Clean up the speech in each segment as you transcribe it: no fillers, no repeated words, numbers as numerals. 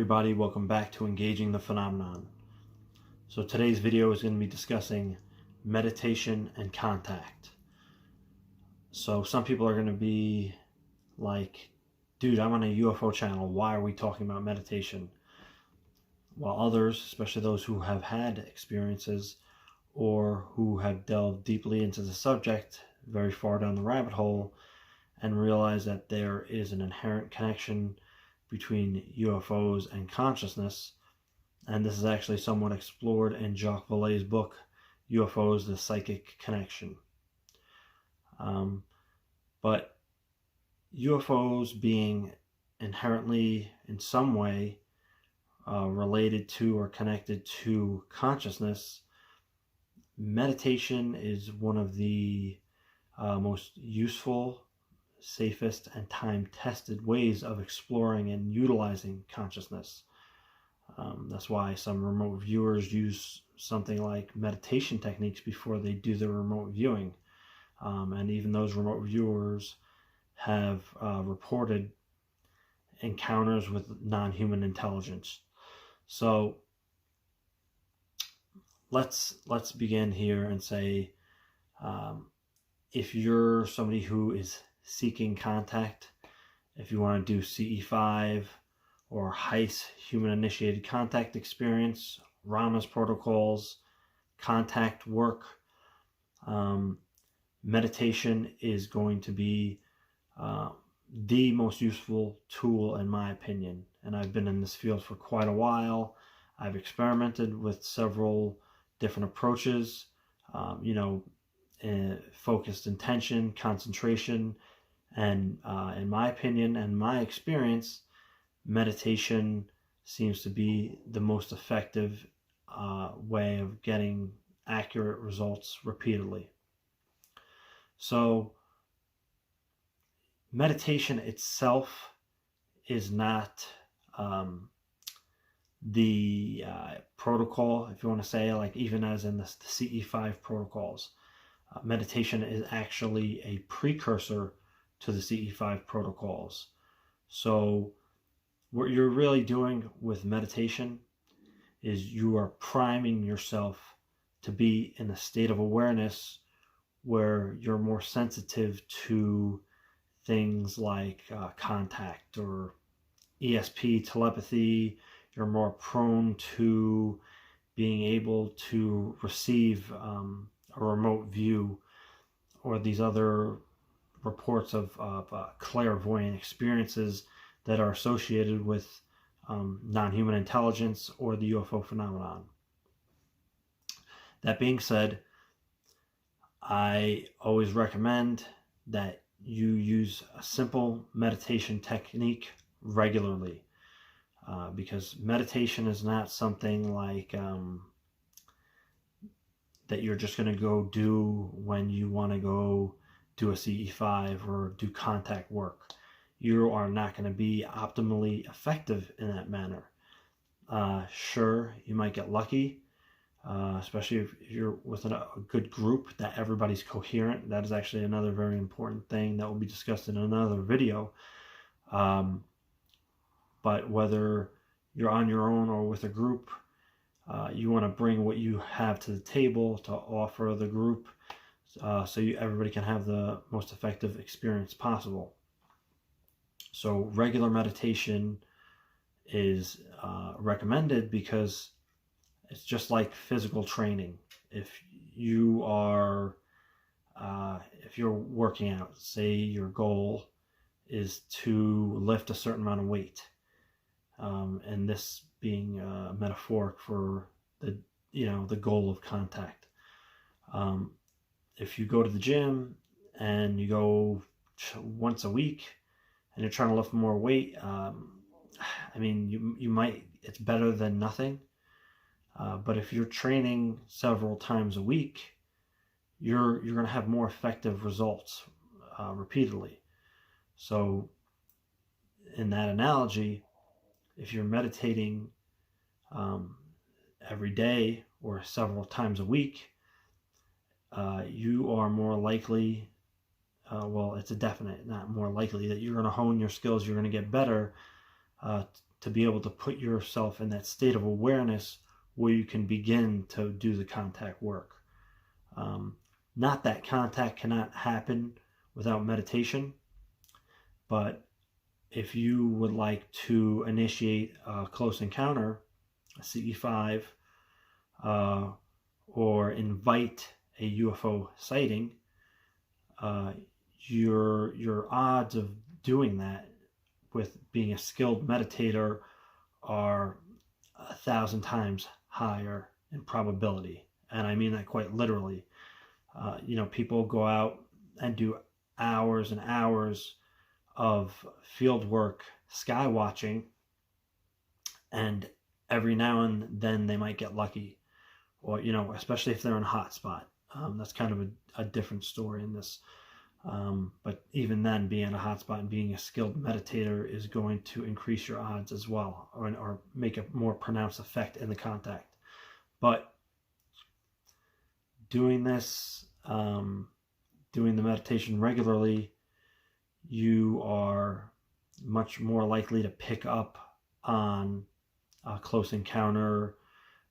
everybody, welcome back to Engaging the Phenomenon. So today's video is going to be discussing meditation and contact. So some people are going to be like, dude, I'm on a UFO channel, why are we talking about meditation? While others, especially those who have had experiences or who have delved deeply into the subject, very far down the rabbit hole, and realize that there is an inherent connection between UFOs and consciousness, and this is actually somewhat explored in Jacques Vallée's book, UFOs, the Psychic Connection. But UFOs being inherently, in some way, related to or connected to consciousness, meditation is one of the most useful, safest, and time-tested ways of exploring and utilizing consciousness. That's why some remote viewers use something like meditation techniques before they do the remote viewing. And even those remote viewers have reported encounters with non-human intelligence. So let's begin here and say, if you're somebody who is seeking contact, if you want to do CE5 or HICE, Human Initiated Contact Experience, Rama's protocols, contact work, meditation is going to be the most useful tool in my opinion. And I've been in this field for quite a while. I've experimented with several different approaches, focused intention, concentration, and in my opinion and my experience, meditation seems to be the most effective way of getting accurate results repeatedly. So meditation itself is not the protocol, if you want to say, like even as in the CE5 protocols. Meditation is actually a precursor to the CE5 protocols. So what you're really doing with meditation is you are priming yourself to be in a state of awareness where you're more sensitive to things like contact or ESP, telepathy. You're more prone to being able to receive a remote view or these other reports of clairvoyant experiences that are associated with non-human intelligence or the UFO phenomenon. That being said, I always recommend that you use a simple meditation technique regularly, because meditation is not something like that you're just going to go do when you want to go do a CE5 or do contact work. You are not going to be optimally effective in that manner. Sure, you might get lucky, especially if you're within a good group that everybody's coherent. That is actually another very important thing that will be discussed in another video. But whether you're on your own or with a group, you want to bring what you have to the table to offer the group, so everybody can have the most effective experience possible. So regular meditation is recommended because it's just like physical training. If you're working out, say your goal is to lift a certain amount of weight, and this being metaphoric for the goal of contact. If you go to the gym and you go once a week and you're trying to lift more weight, you might, it's better than nothing. But if you're training several times a week, you're going to have more effective results repeatedly. So in that analogy, if you're meditating every day or several times a week, you are more likely, well, it's a definite, not more likely, that you're going to hone your skills, you're going to get better to be able to put yourself in that state of awareness where you can begin to do the contact work. Not that contact cannot happen without meditation, but if you would like to initiate a close encounter, a CE5, or invite a UFO sighting, your odds of doing that with being a skilled meditator are 1,000 times higher in probability. And I mean that quite literally. People go out and do hours and hours of field work, sky watching, and every now and then they might get lucky, or especially if they're in a hot spot. That's kind of a different story in this. But even then, being in a hot spot and being a skilled meditator is going to increase your odds as well, or make a more pronounced effect in the contact. But doing this, doing the meditation regularly, you are much more likely to pick up on a close encounter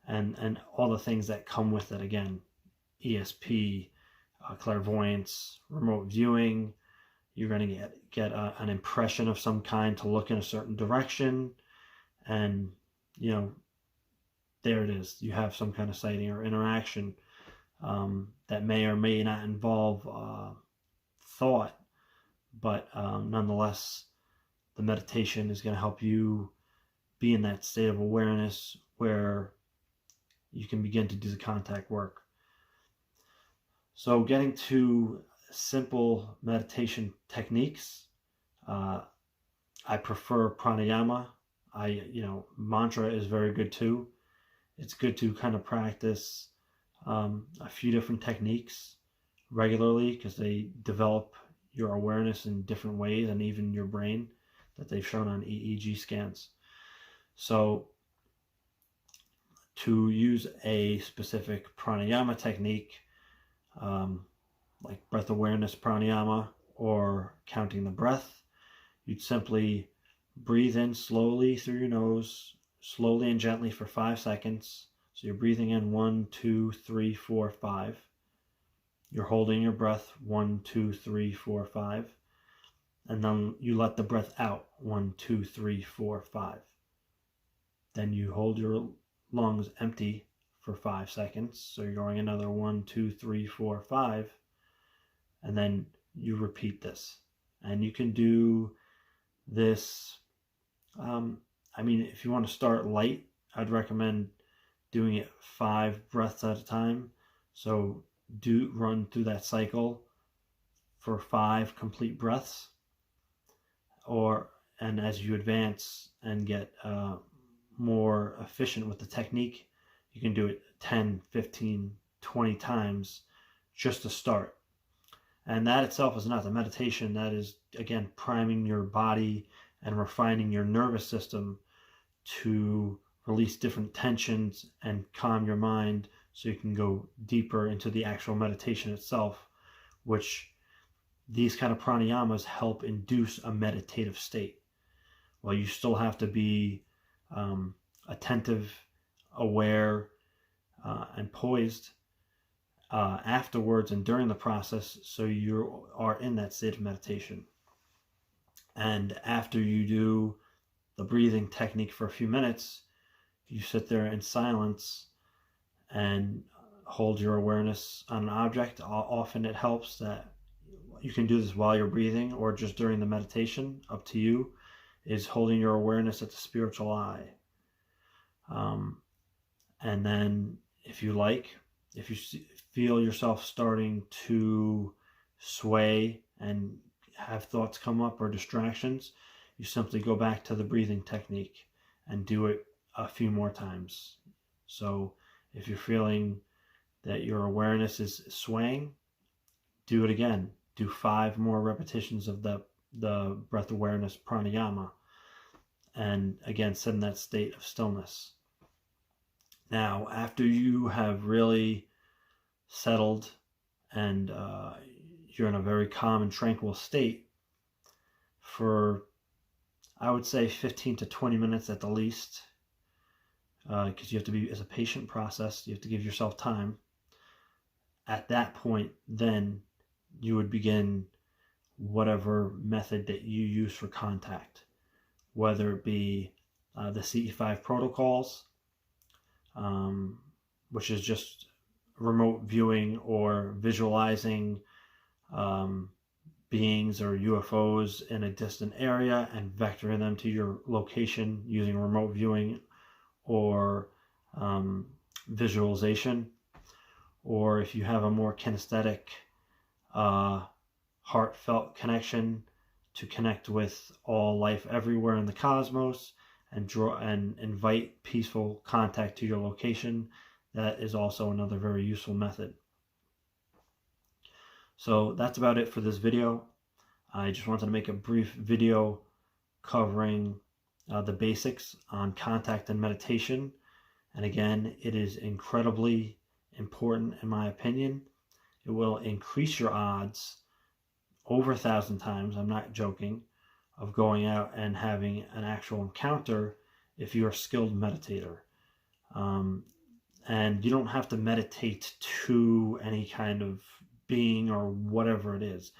and all the things that come with it. Again, ESP, clairvoyance, remote viewing. You're going to get an impression of some kind to look in a certain direction, and there it is. You have some kind of sighting or interaction that may or may not involve thought, but nonetheless, the meditation is going to help you be in that state of awareness where you can begin to do the contact work. So getting to simple meditation techniques, I prefer pranayama. Mantra is very good too. It's good to kind of practice a few different techniques regularly, because they develop your awareness in different ways, and even your brain, that they've shown on EEG scans. So to use a specific pranayama technique, like breath awareness pranayama or counting the breath, you'd simply breathe in slowly through your nose, slowly and gently for 5 seconds. So you're breathing in 1, 2, 3, 4, 5. You're holding your breath 1, 2, 3, 4, 5. And then you let the breath out 1, 2, 3, 4, 5. Then you hold your lungs empty for 5 seconds. So you're going another 1, 2, 3, 4, 5. And then you repeat this. And you can do this. If you want to start light, I'd recommend doing it 5 breaths at a time. So do run through that cycle for 5 complete breaths. And as you advance and get more efficient with the technique, you can do it 10, 15, 20 times just to start. And that itself is not the meditation. That is, again, priming your body and refining your nervous system to release different tensions and calm your mind, so you can go deeper into the actual meditation itself, which these kind of pranayamas help induce a meditative state. Well, you still have to be attentive, aware, and poised afterwards and during the process, so you are in that state of meditation. And after you do the breathing technique for a few minutes, you sit there in silence and hold your awareness on an object. Often it helps that you can do this while you're breathing or just during the meditation, up to you, is holding your awareness at the spiritual eye. And then if you feel yourself starting to sway and have thoughts come up or distractions, you simply go back to the breathing technique and do it a few more times. So if you're feeling that your awareness is swaying, do it again. Do 5 more repetitions of the breath awareness pranayama, and again, sit in that state of stillness. Now, after you have really settled and you're in a very calm and tranquil state, for I would say 15 to 20 minutes at the least, because you have to be, as a patient process, you have to give yourself time. At that point, then you would begin whatever method that you use for contact, whether it be the CE5 protocols, which is just remote viewing or visualizing beings or UFOs in a distant area and vectoring them to your location using remote viewing or visualization. Or if you have a more kinesthetic, heartfelt connection, to connect with all life everywhere in the cosmos and draw and invite peaceful contact to your location, that is also another very useful method. So that's about it for this video. I just wanted to make a brief video covering the basics on contact and meditation. And again, it is incredibly important in my opinion. It will increase your odds over 1,000 times, I'm not joking, of going out and having an actual encounter if you're a skilled meditator. And you don't have to meditate to any kind of being or whatever it is.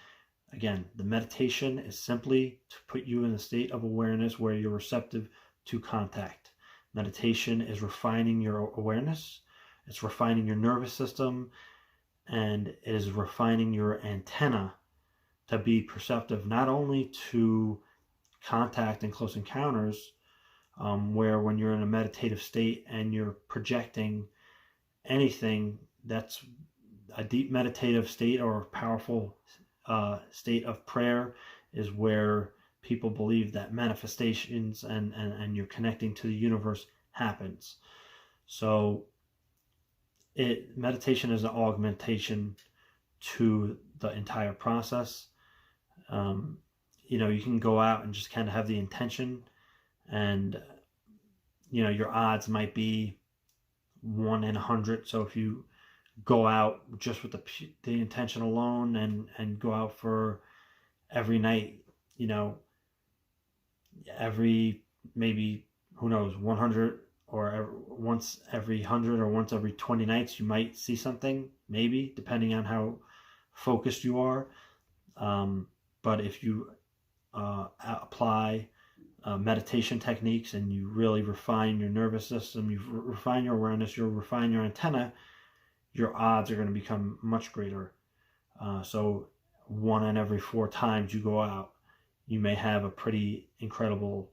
Again, the meditation is simply to put you in a state of awareness where you're receptive to contact. Meditation is refining your awareness, it's refining your nervous system, and it is refining your antenna to be perceptive not only to contact and close encounters, where when you're in a meditative state and you're projecting anything, that's a deep meditative state or a powerful state of prayer, is where people believe that manifestations and you're connecting to the universe happens. So meditation is an augmentation to the entire process. You can go out and just kind of have the intention, and your odds might be 1 in 100. So if you go out just with the intention alone and go out for every night, every, maybe, who knows, 100 or once every 100 or once every 20 nights, you might see something, maybe, depending on how focused you are. But if you apply meditation techniques and you really refine your nervous system, you refine your awareness, you refine your antenna, your odds are going to become much greater. So 1 in every 4 times you go out, you may have a pretty incredible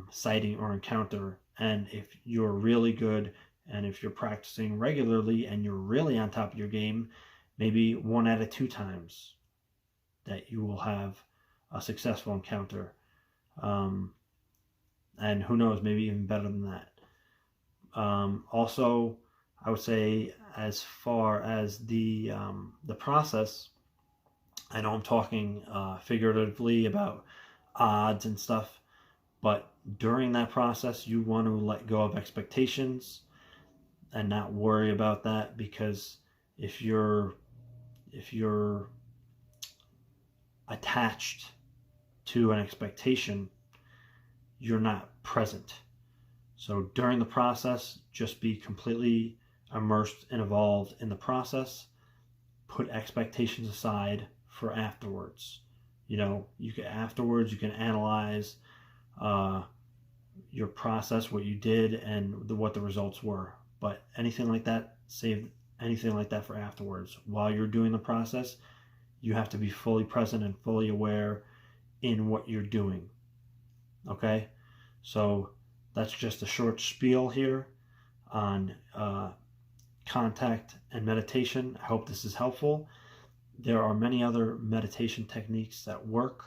sighting or encounter. And if you're really good, and if you're practicing regularly and you're really on top of your game, maybe 1 out of 2 times that you will have a successful encounter. And who knows, maybe even better than that. Also, I would say, as far as the process, I know I'm talking figuratively about odds and stuff, but during that process, you want to let go of expectations and not worry about that, because if you're attached to an expectation, you're not present. So during the process, just be completely immersed and involved in the process. Put expectations aside for afterwards. You can analyze your process, what you did, and what the results were. But anything like that, save anything like that for afterwards. While you're doing the process, you have to be fully present and fully aware in what you're doing. Okay? So that's just a short spiel here on contact and meditation. I hope this is helpful. There are many other meditation techniques that work,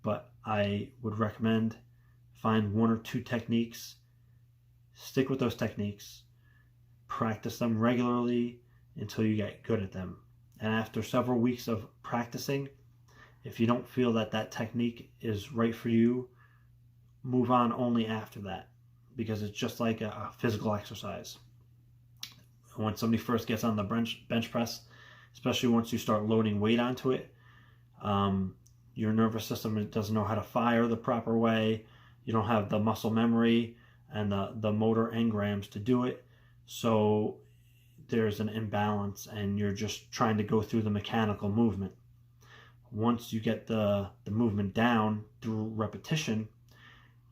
but I would recommend find 1 or 2 techniques, stick with those techniques, practice them regularly until you get good at them. And after several weeks of practicing, if you don't feel that technique is right for you, move on only after that, because it's just like a physical exercise. When somebody first gets on the bench press, especially once you start loading weight onto it, your nervous system doesn't know how to fire the proper way. You don't have the muscle memory and the motor engrams to do it. So there's an imbalance and you're just trying to go through the mechanical movement. Once you get the movement down through repetition,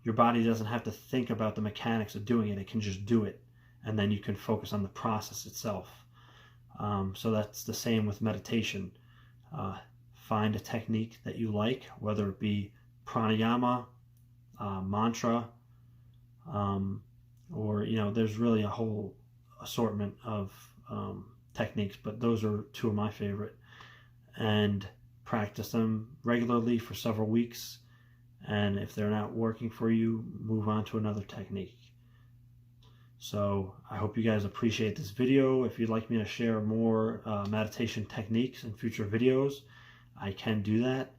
your body doesn't have to think about the mechanics of doing it. It can just do it. And then you can focus on the process itself. So that's the same with meditation. Find a technique that you like, whether it be pranayama, mantra, or there's really a whole assortment of techniques, but those are two of my favorite. And practice them regularly for several weeks. And if they're not working for you, move on to another technique. So I hope you guys appreciate this video. If you'd like me to share more meditation techniques in future videos, I can do that.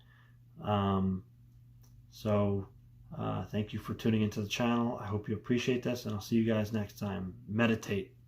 Thank you for tuning into the channel. I hope you appreciate this, and I'll see you guys next time. Meditate.